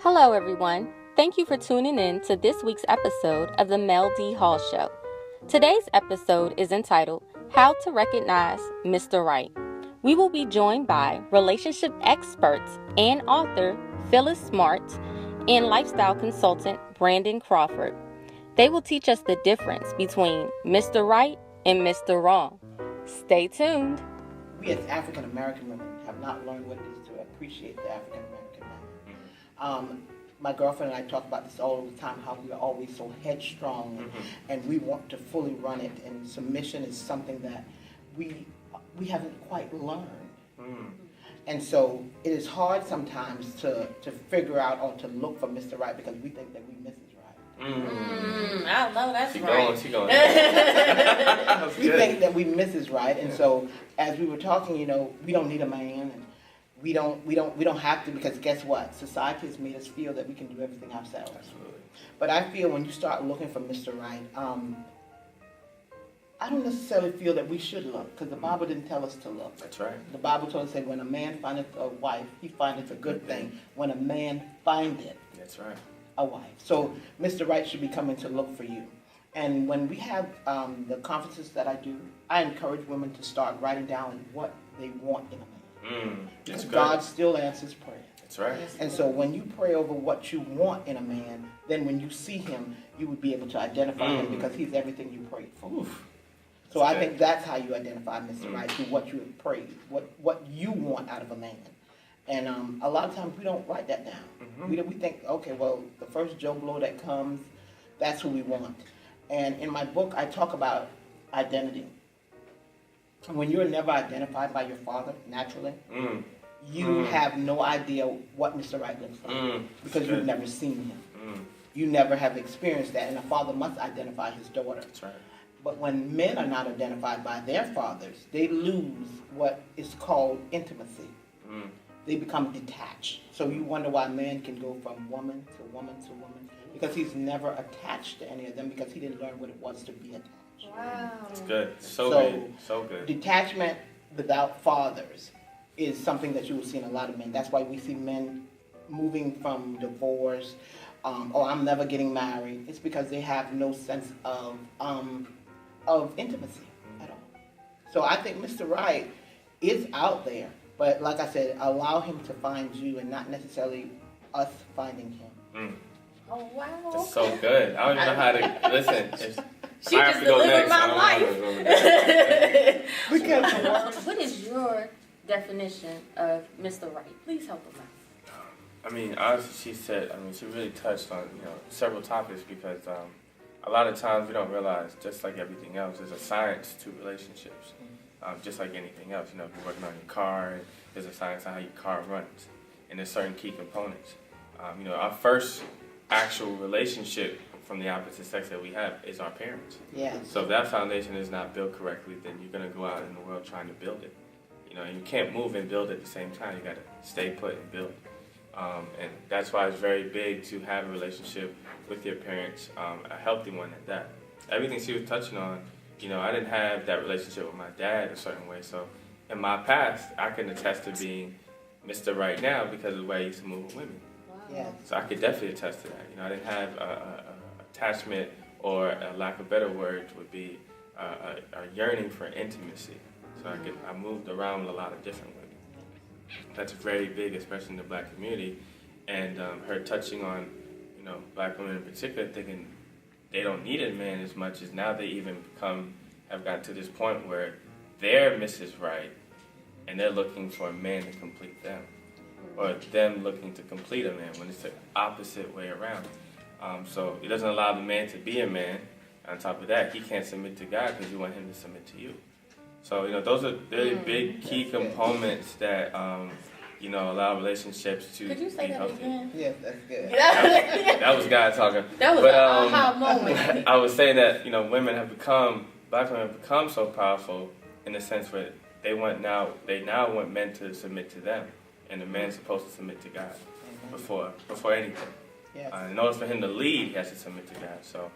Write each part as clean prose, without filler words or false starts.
Hello, everyone. Thank you for tuning in to this week's episode of the Mel D. Hall Show. Today's episode is entitled, How to Recognize Mr. Right. We will be joined by relationship experts and author Phyllis Smart and lifestyle consultant Brandon Crawford. They will teach us the difference between Mr. Right and Mr. Wrong. Stay tuned. We as African American women have not learned what it is to appreciate the African American man. My girlfriend and I talk about this all the time, how we are always so headstrong and we want to fully run it, and submission is something that we haven't quite learned. And so it is hard sometimes to figure out or to look for Mr. Right because we think that we miss his right. I know that's right. She going. We think that we miss his right, and so as we were talking, we don't need a man, and we don't have to, because guess what? Society has made us feel that we can do everything ourselves. Absolutely. But I feel when you start looking for Mr. Right, I don't necessarily feel that we should look, because the Bible didn't tell us to look. That's right. The Bible told us that when a man findeth a wife, he findeth a good thing. When a man findeth That's right. a wife. So Mr. Right should be coming to look for you. And when we have the conferences that I do, I encourage women to start writing down what they want in a man. Because God still answers prayer. That's right. And so when you pray over what you want in a man, then when you see him, you would be able to identify him because he's everything you prayed for. Oof. So I think that's how you identify Mr. Right, through what you have prayed, what you want out of a man. And a lot of times we don't write that down. We think, okay, well, the first Joe Blow that comes, that's who we want. And in my book, I talk about identity. When you're never identified by your father, naturally, you have no idea what Mr. Right looks like because you've never seen him. You never have experienced that, and a father must identify his daughter. That's right. But when men are not identified by their fathers, they lose what is called intimacy. They become detached. So you wonder why a man can go from woman to woman to woman, because he's never attached to any of them, because he didn't learn what it was to be attached. Wow. It's good. So good. Detachment without fathers is something that you will see in a lot of men. That's why we see men moving from divorce, or I'm never getting married. It's because they have no sense of intimacy at all. So I think Mr. Right is out there, but like I said, allow him to find you and not necessarily us finding him. Oh, wow. It's so good. I don't even know how to listen. She just delivered my life. Because What is your definition of Mr. Right? Please help us out. I mean, honestly, she really touched on, several topics, because a lot of times we don't realize, just like everything else, there's a science to relationships. Just like anything else, if you're working on your car, there's a science on how your car runs, and there's certain key components. Our first actual relationship from the opposite sex that we have is our parents. yeah. So if that foundation is not built correctly, then you're going to go out in the world trying to build it. And you can't move and build at the same time. You got to stay put and build. And that's why it's very big to have a relationship with your parents, a healthy one at that. Everything she was touching on, I didn't have that relationship with my dad a certain way. So in my past, I can attest to being Mr. Right now because of the way I used to move with women. Yeah. So I could definitely attest to that. I didn't have a attachment, or a lack of better words would be a yearning for intimacy. So I moved around with a lot of different women. That's very big, especially in the black community. And her touching on, black women in particular, thinking they don't need a man as much as now they even have gotten to this point where they're Mrs. Right and they're looking for a man to complete them, or them looking to complete a man, when it's the opposite way around. So it doesn't allow the man to be a man. On top of that, he can't submit to God because you want him to submit to you. So, those are really big key components that, allow relationships to Could you say be that healthy. again? Yes, that's good. That was God talking. That was an aha moment. I was saying that, black women have become so powerful in the sense where they now want men to submit to them, and the man's supposed to submit to God before anything. Yes. In order for him to lead, he has to submit to God. So,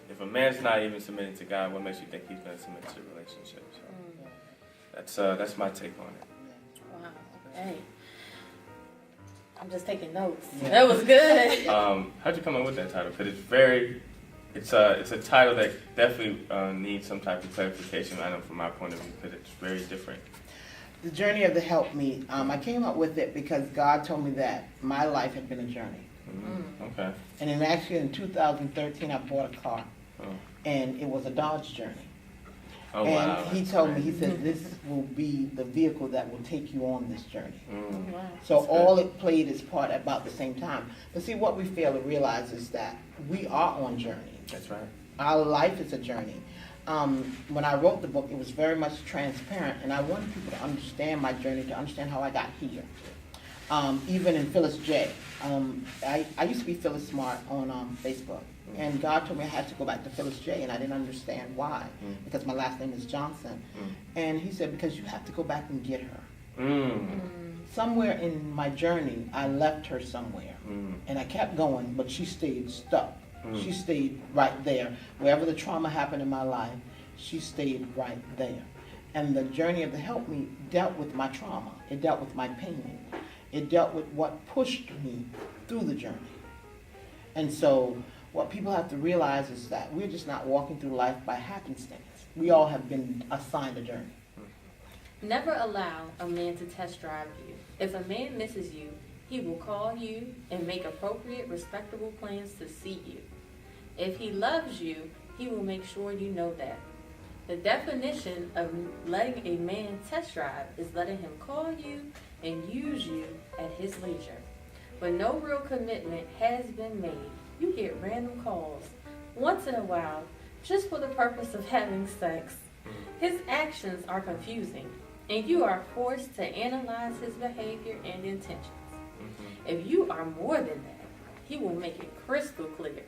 if a man's not even submitting to God, what makes you think he's going to submit to the relationship? So that's my take on it. Wow. Okay. I'm just taking notes. Yeah. That was good. How'd you come up with that title? Because it's a title that definitely needs some type of clarification. I know from my point of view, because it's very different. The journey of the help me. I came up with it because God told me that my life had been a journey. Okay. And then actually in 2013, I bought a car, and it was a Dodge Journey. Oh, And wow. he told me, he said, this will be the vehicle that will take you on this journey. Wow. So That's all it played its part at about the same time. But see, what we fail to realize is that we are on journey. That's right. Our life is a journey. When I wrote the book, it was very much transparent, and I wanted people to understand my journey, to understand how I got here. Even in Phyllis J. I used to be Phyllis Smart on Facebook, and God told me I had to go back to Phyllis J, and I didn't understand why, because my last name is Johnson. And he said, because you have to go back and get her. Somewhere in my journey, I left her somewhere, and I kept going, but she stayed stuck. She stayed right there. Wherever the trauma happened in my life, she stayed right there. And the journey of the Help Me dealt with my trauma. It dealt with my pain. It dealt with what pushed me through the journey. And so what people have to realize is that we're just not walking through life by happenstance. We all have been assigned a journey. Never allow a man to test drive you. If a man misses you, he will call you and make appropriate, respectable plans to see you. If he loves you, he will make sure you know that. The definition of letting a man test drive is letting him call you and use you at his leisure. When no real commitment has been made, you get random calls once in a while just for the purpose of having sex. His actions are confusing, and you are forced to analyze his behavior and intentions. If you are more than that, he will make it crystal clear.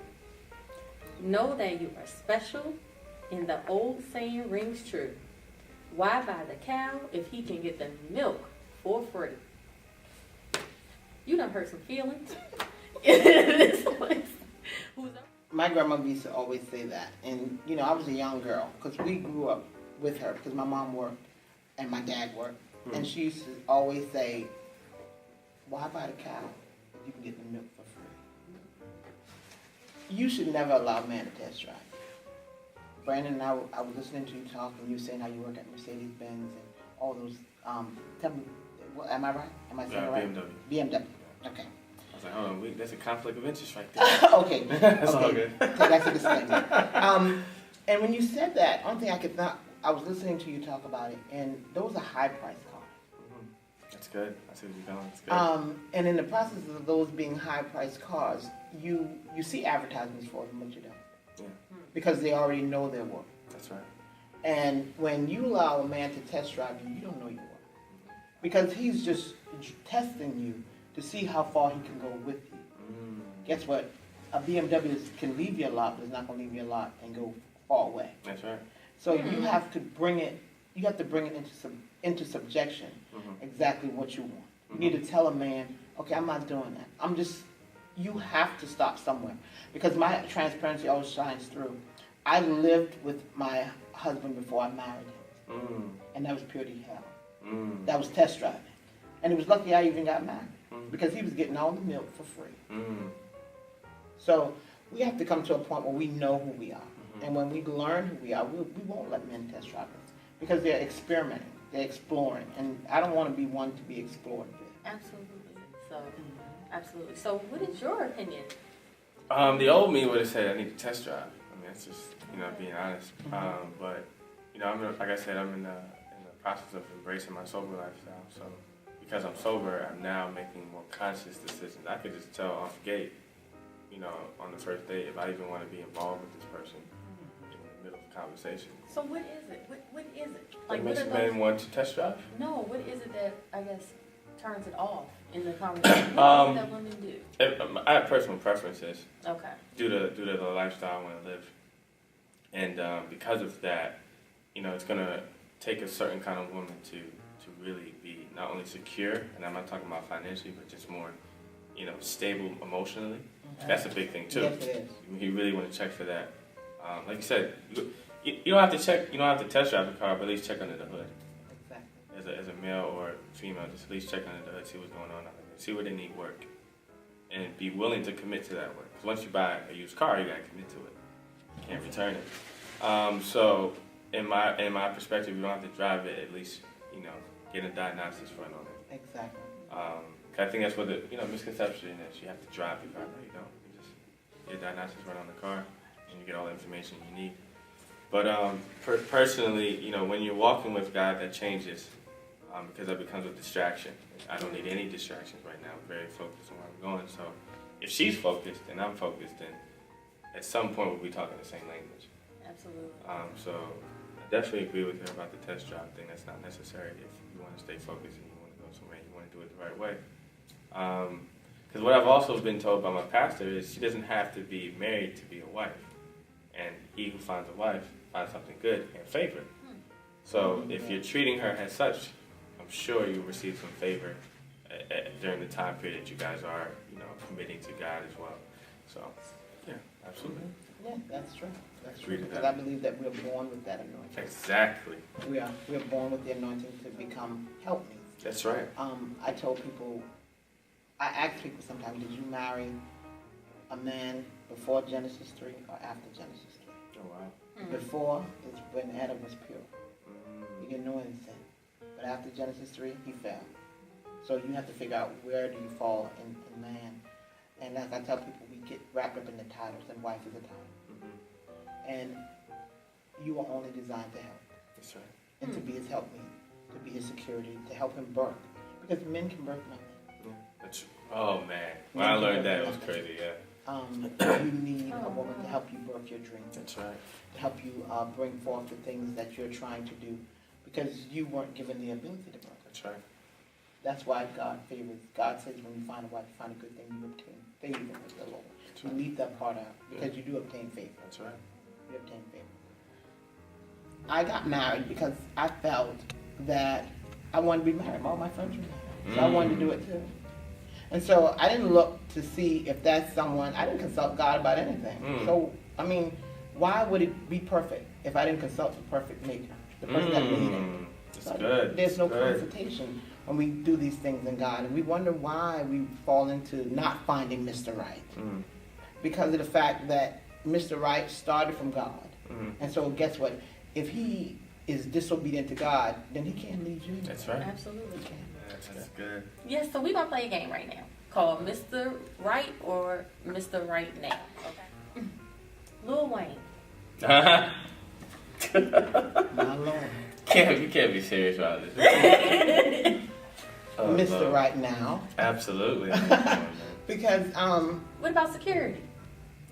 Know that you are special, and the old saying rings true. Why buy the cow if he can get the milk for free? You done hurt some feelings. My grandmother used to always say that. And, you know, I was a young girl because we grew up with her because my mom worked and my dad worked. And she used to always say, why buy the cow if you can get the milk for free? You should never allow a man to test drive you. Brandon and I was listening to you talk, and you were saying how you work at Mercedes-Benz and all those, tell me, well, am I right? Am I saying it right? BMW. Okay. I was like, hold on, that's a conflict of interest right there. Okay. That's all good. That's a disclaimer. And when you said that, one thing I was listening to you talk about it, and those are high-priced cars. That's good. I see where you're going. That's good. And in the process of those being high-priced cars, you see advertisements for them, but you don't. Yeah. Because they already know their worth. That's right. And when you allow a man to test drive you, you don't know your worth. Because he's just testing you to see how far he can go with you. Guess what? A BMW can leave you a lot, but it's not going to leave you a lot and go far away. That's right. So you have to bring it. You have to bring it into subjection. Exactly what you want. You need to tell a man, okay, I'm not doing that. You have to stop somewhere. Because my transparency always shines through. I lived with my husband before I married him. And that was purity hell. That was test driving. And it was lucky I even got married. Because he was getting all the milk for free. So we have to come to a point where we know who we are. And when we learn who we are, we won't let men test drive us. Because they're experimenting. They're exploring. And I don't want to be one to be explored with. Absolutely. So, absolutely. So, what is your opinion? The old me would have said I need to test drive. I mean, that's just, being honest. But, like I said, I'm in the process of embracing my sober lifestyle. So, because I'm sober, I'm now making more conscious decisions. I could just tell off gate, on the first date if I even want to be involved with this person in the middle of the conversation. So, what is it? What is it? What makes men want to test drive? No, what is it that, I guess, turns it off in the conversation? What is it that women do? I have personal preferences. Okay. Due to the lifestyle I want to live. And because of that, it's going to take a certain kind of woman to really be not only secure, and I'm not talking about financially, but just more, stable emotionally. That's a big thing too. Yes, it is. You really want to check for that. Like you said, you don't have to check. You don't have to test drive the car, but at least check under the hood. Exactly. as a male or female, just at least check under the hood, see what's going on out there, see where they need work, and be willing to commit to that work. Because once you buy a used car, you gotta commit to it. You can't return it. So in my perspective, you don't have to drive it. At least get a diagnosis run on it. Exactly. I think that's what the misconception is. You have to drive the car. No, you don't. You just get a diagnosis run on the car, and you get all the information you need. But personally, when you're walking with God, that changes because that becomes a distraction. I don't need any distractions right now. I'm very focused on where I'm going. So if she's focused and I'm focused, then at some point we'll be talking the same language. Absolutely. So I definitely agree with her about the test drive thing. That's not necessary if you want to stay focused and you want to go somewhere and you want to do it the right way. Because what I've also been told by my pastor is she doesn't have to be married to be a wife. And he who finds a wife finds something good and favor. So if you're treating her as such, I'm sure you'll receive some favor during the time period that you guys are, committing to God as well. So, yeah, absolutely. Yeah, that's true. That's Agree true. to Because that. I believe that we're born with that anointing. Exactly. We're born with the anointing to become helpmates. That's right. I told people, I ask people sometimes, did you marry a man before Genesis 3 or after Genesis 3? Oh, wow. Before is when Adam was pure. He didn't know anything. But after Genesis 3, he fell. So you have to figure out where do you fall in man. And like I tell people, we get wrapped up in the titles, and wife is a title. And you are only designed to help. That's right. And to be his helpmate, to be his security, to help him birth. Because men can birth nothing. Oh, man. When I learned that, it was crazy, yeah. You need a woman to help you birth your dreams. That's right. To help you bring forth the things that you're trying to do. Because you weren't given the ability to birth. That's right. That's why God favors. God says when you find a wife, you find a good thing, you obtain favor with the Lord. You leave that part out because you do obtain favor. That's right. You obtain favor. I got married because I felt that I wanted to be married. All my friends were married. So I wanted to do it too. And so I didn't look to see if that's someone, I didn't consult God about anything. So, why would it be perfect if I didn't consult the perfect maker, the person that made it? That's So good. There's no That's good. consultation when we do these things in God. And we wonder why we fall into not finding Mr. Right. Because of the fact that Mr. Right started from God. And so guess what? If he is disobedient to God, then he can't lead you. That's right. Absolutely. That's good. Yes, so we're going to play a game right now called Mr. Right or Mr. Right Now. Okay. Lil Wayne. My Lord. You can't be serious about this. Oh, Mr. Lord. Right Now. Absolutely. Because What about security?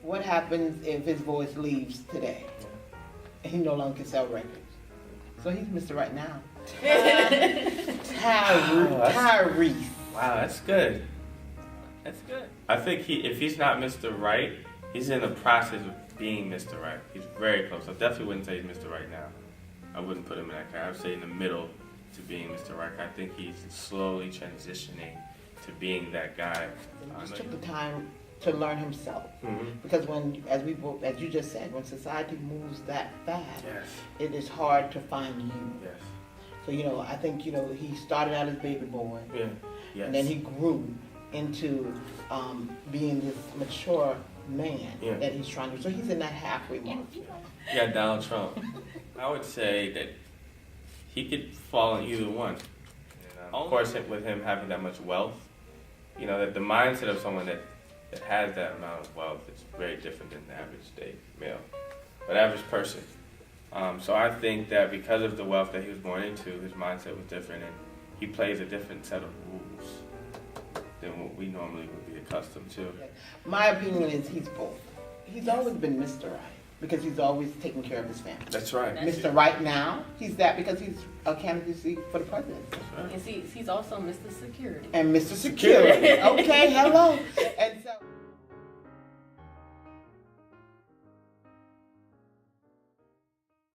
what happens if his voice leaves today? And he no longer can sell records. So he's Mr. Right Now. Tyrese. Wow, that's good. That's good. I think if he's not Mr. Right, he's in the process of being Mr. Right. He's very close. I definitely wouldn't say he's Mr. Right now. I wouldn't put him in that category. I would say in the middle to being Mr. Right. I think he's slowly transitioning to being that guy. He just took the time to learn himself. Because as you just said, when society moves that fast, Yes. it is hard to find you. Yes. So, I think, he started out as baby boy. Yeah. Yes. And then he grew into being this mature man that he's trying to. So he's in that halfway mark. Yeah, Donald Trump. I would say that he could fall in either one. Of course, with him having that much wealth, that the mindset of someone that has that amount of wealth is very different than the average day male, but average person. So I think that because of the wealth that he was born into, his mindset was different, and he plays a different set of rules than what we normally would be accustomed to. My opinion is he's both. He's always been Mr. Right because he's always taking care of his family. That's right. Mr. Right Now, he's that because he's a candidacy for the presidency. That's right. And he's also Mr. Security. And Mr. Security. Okay, hello. And so